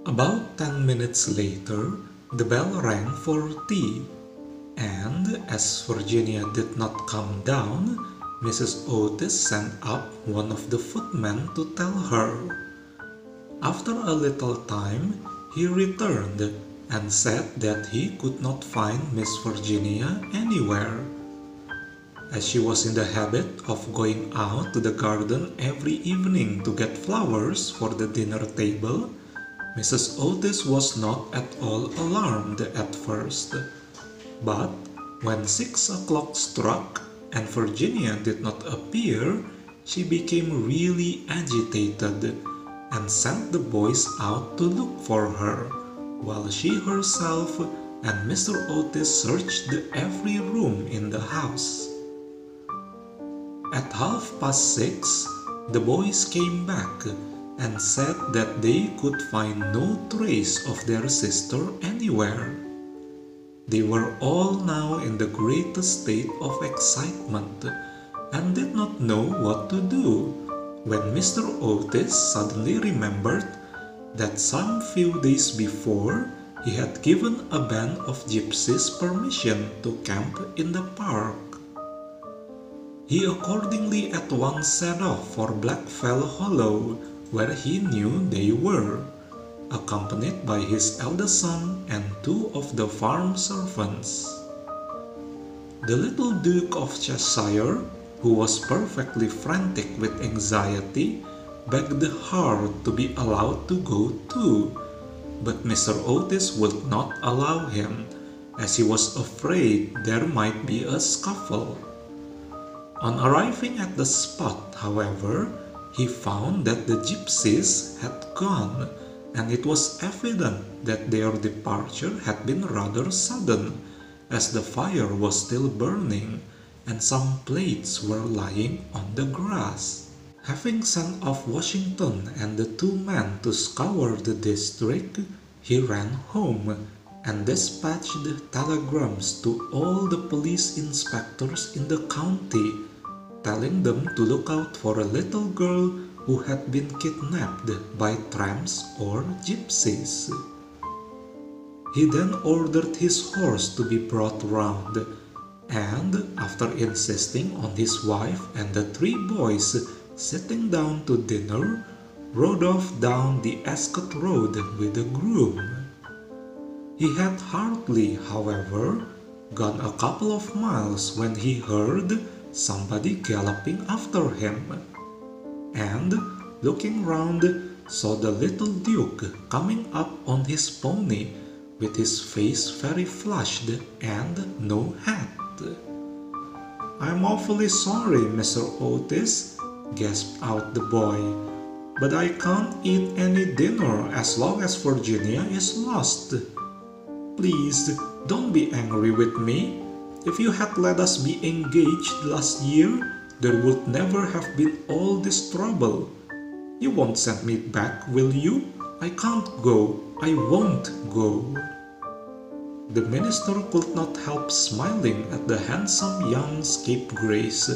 About 10 minutes later, the bell rang for tea, and as Virginia did not come down, Mrs. Otis sent up one of the footmen to tell her. After a little time, he returned and said that he could not find Miss Virginia anywhere. As she was in the habit of going out to the garden every evening to get flowers for the dinner table, Mrs. Otis was not at all alarmed at first. But when 6 o'clock struck and Virginia did not appear, she became really agitated and sent the boys out to look for her, while she herself and Mr. Otis searched every room in the house. At 6:30, the boys came back and said that they could find no trace of their sister anywhere. They were all now in the greatest state of excitement and did not know what to do, when Mr. Otis suddenly remembered that some few days before he had given a band of gypsies permission to camp in the park. He accordingly at once set off for Blackfell Hollow, where he knew they were, accompanied by his eldest son and 2 of the farm servants. The little Duke of Cheshire, who was perfectly frantic with anxiety, begged hard to be allowed to go too, but Mr. Otis would not allow him, as he was afraid there might be a scuffle. On arriving at the spot, however, he found that the gypsies had gone, and it was evident that their departure had been rather sudden, as the fire was still burning and some plates were lying on the grass. Having sent off Washington and the 2 men to scour the district, he ran home and dispatched telegrams to all the police inspectors in the county, telling them to look out for a little girl who had been kidnapped by tramps or gypsies. He then ordered his horse to be brought round, and after insisting on his wife and the 3 boys sitting down to dinner, rode off down the Ascot Road with the groom. He had hardly, however, gone a couple of miles when he heard somebody galloping after him, and, looking round, saw the little Duke coming up on his pony with his face very flushed and no hat. "I'm awfully sorry, Mr. Otis," gasped out the boy, "but I can't eat any dinner as long as Virginia is lost. Please don't be angry with me. If you had let us be engaged last year, there would never have been all this trouble. You won't send me back, will you? I can't go. I won't go." The minister could not help smiling at the handsome young scapegrace,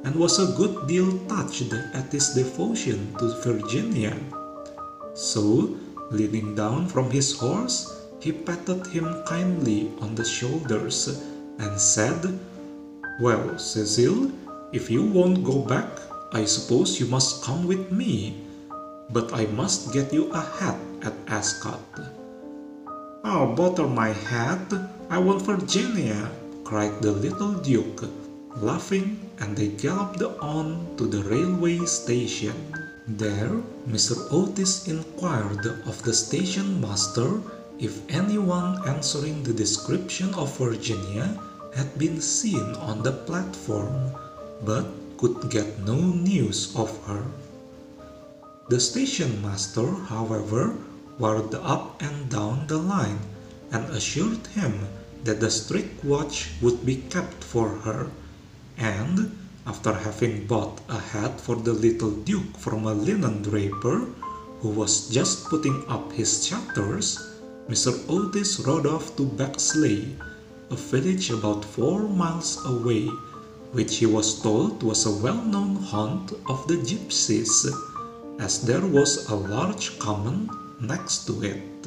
and was a good deal touched at his devotion to Virginia. So, leaning down from his horse, he patted him kindly on the shoulders and said, "Well, Cecil, if you won't go back, I suppose you must come with me, but I must get you a hat at Ascot." "Oh, bother my hat! I want Virginia!" cried the little Duke, laughing, and they galloped on to the railway station. There, Mr. Otis inquired of the station master if anyone answering the description of Virginia had been seen on the platform, but could get no news of her. The station master, however, walked up and down the line and assured him that the strict watch would be kept for her, and after having bought a hat for the little Duke from a linen draper who was just putting up his shutters, Mr. Otis rode off to Bexley, a village about 4 miles away, which he was told was a well-known haunt of the gypsies, as there was a large common next to it.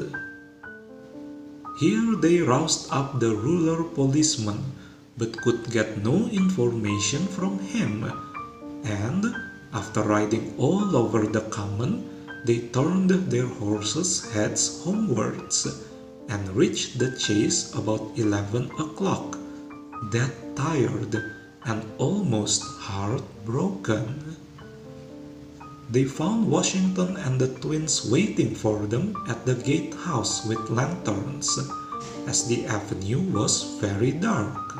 Here they roused up the ruler policeman, but could get no information from him, and after riding all over the common, they turned their horses' heads homewards and reached the chase about 11 o'clock, dead tired and almost heartbroken. They found Washington and the twins waiting for them at the gatehouse with lanterns, as the avenue was very dark.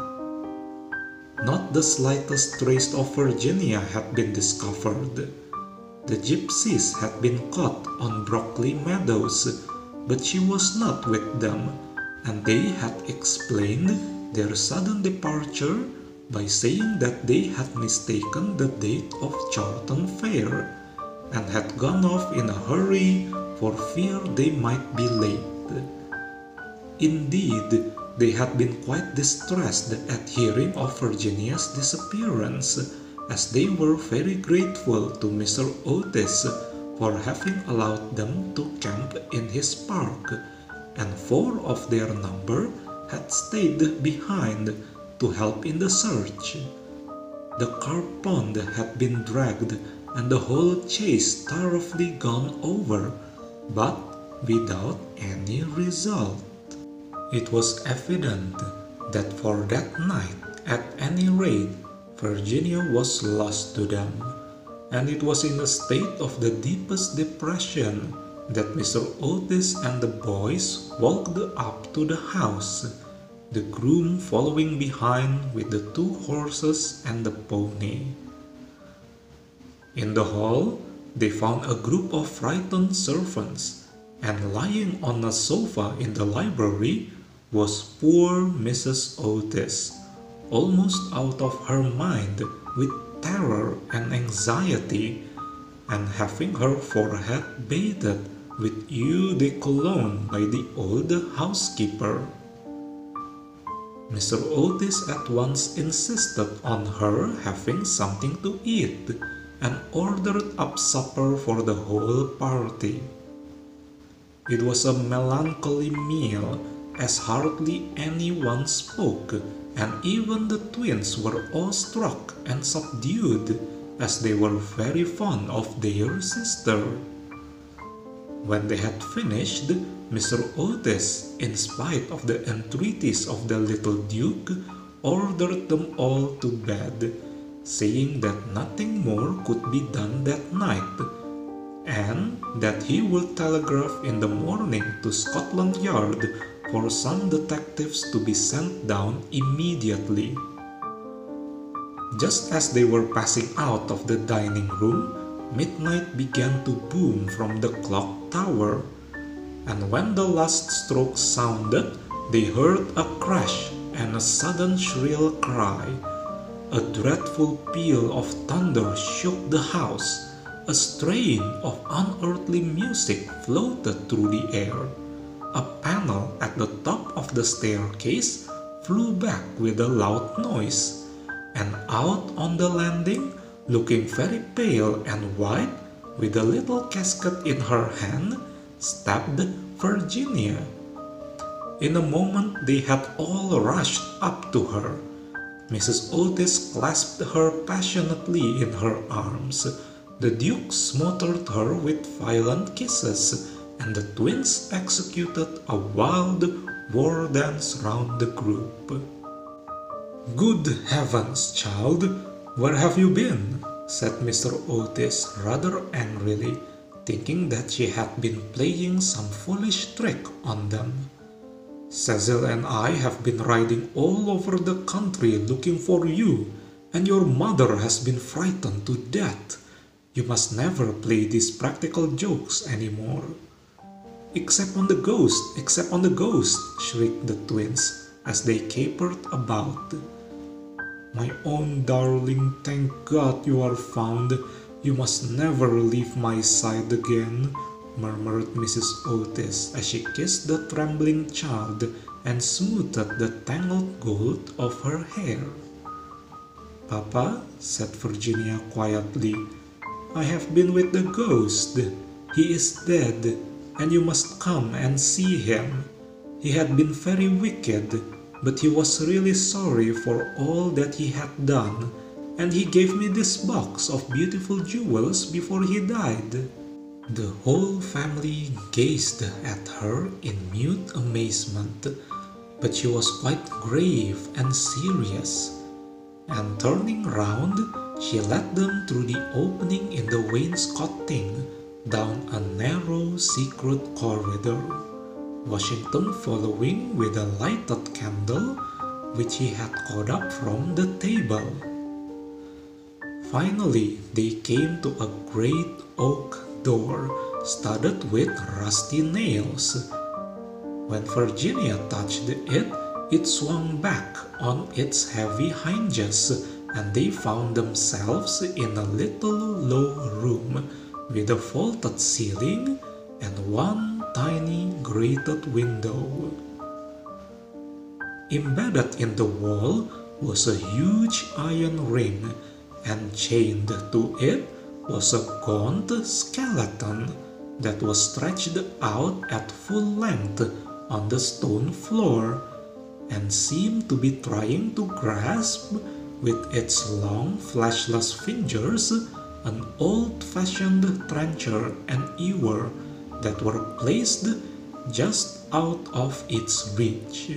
Not the slightest trace of Virginia had been discovered. The gypsies had been caught on Brockley Meadows, but she was not with them, and they had explained their sudden departure by saying that they had mistaken the date of Charlton Fair and had gone off in a hurry for fear they might be late. Indeed, they had been quite distressed at hearing of Virginia's disappearance, as they were very grateful to Mr. Otis for having allowed them to camp in his park, and 4 of their number had stayed behind to help in the search. The carp pond had been dragged and the whole chase thoroughly gone over, but without any result. It was evident that for that night, at any rate, Virginia was lost to them, and it was in a state of the deepest depression that Mr. Otis and the boys walked up to the house, the groom following behind with the 2 horses and the pony. In the hall, they found a group of frightened servants, and lying on a sofa in the library was poor Mrs. Otis, almost out of her mind with terror and anxiety, and having her forehead bathed with eau de cologne by the old housekeeper. Mr. Otis at once insisted on her having something to eat, and ordered up supper for the whole party. It was a melancholy meal, as hardly anyone spoke, and even the twins were awestruck and subdued, as they were very fond of their sister. When they had finished, Mr. Otis, in spite of the entreaties of the little Duke, ordered them all to bed, saying that nothing more could be done that night, and that he would telegraph in the morning to Scotland Yard for some detectives to be sent down immediately. Just as they were passing out of the dining room, midnight began to boom from the clock tower, and when the last stroke sounded, they heard a crash and a sudden shrill cry. A dreadful peal of thunder shook the house. A strain of unearthly music floated through the air. A panel at the top of the staircase flew back with a loud noise, and out on the landing, looking very pale and white, with a little casket in her hand, stepped Virginia. In a moment they had all rushed up to her. Mrs. Otis clasped her passionately in her arms. The Duke smothered her with violent kisses, and the twins executed a wild war dance round the group. "Good heavens, child, where have you been?" said Mr. Otis rather angrily, thinking that she had been playing some foolish trick on them. "Cecil and I have been riding all over the country looking for you, and your mother has been frightened to death. You must never play these practical jokes anymore." "Except on the ghost, except on the ghost!" shrieked the twins as they capered about. "My own darling, thank God you are found. You must never leave my side again," murmured Mrs. Otis as she kissed the trembling child and smoothed the tangled gold of her hair. "Papa," said Virginia quietly, "I have been with the ghost. He is dead, and you must come and see him. He had been very wicked, but he was really sorry for all that he had done, and he gave me this box of beautiful jewels before he died." The whole family gazed at her in mute amazement, but she was quite grave and serious. And turning round, she led them through the opening in the wainscoting down a narrow secret corridor, Washington following with a lighted candle which he had caught up from the table. Finally, they came to a great oak door studded with rusty nails. When Virginia touched it, it swung back on its heavy hinges, and they found themselves in a little low room with a vaulted ceiling and one tiny grated window. Embedded in the wall was a huge iron ring, and chained to it was a gaunt skeleton that was stretched out at full length on the stone floor and seemed to be trying to grasp with its long fleshless fingers an old-fashioned trencher and ewer that were placed just out of its reach.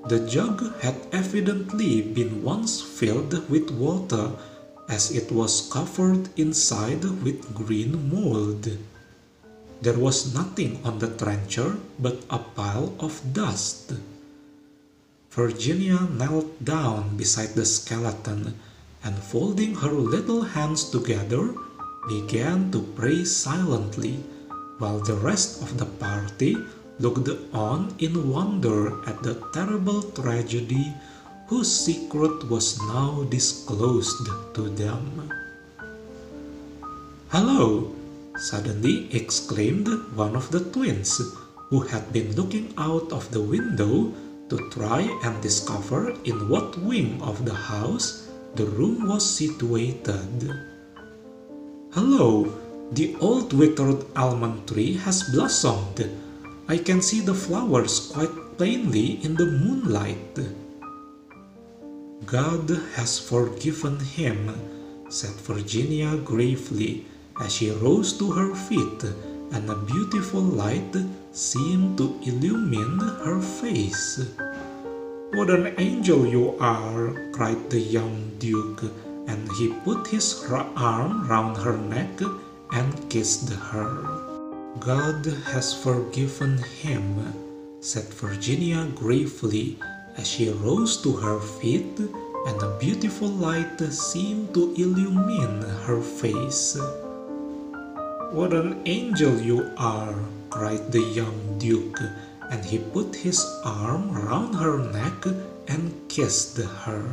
The jug had evidently been once filled with water, as it was covered inside with green mold. There was nothing on the trencher but a pile of dust. Virginia knelt down beside the skeleton and, folding her little hands together, began to pray silently, while the rest of the party looked on in wonder at the terrible tragedy whose secret was now disclosed to them. "Hello!" suddenly exclaimed one of the twins, who had been looking out of the window to try and discover in what wing of the house the room was situated. "Hello! The old withered almond tree has blossomed. I can see the flowers quite plainly in the moonlight." "God has forgiven him," said Virginia gravely as she rose to her feet, and a beautiful light seemed to illumine her face. "What an angel you are!" cried the young Duke, and he put his arm round her neck and kissed her. "God has forgiven him," said Virginia gravely as she rose to her feet, and a beautiful light seemed to illumine her face. "What an angel you are!" cried the young Duke, and he put his arm round her neck and kissed her.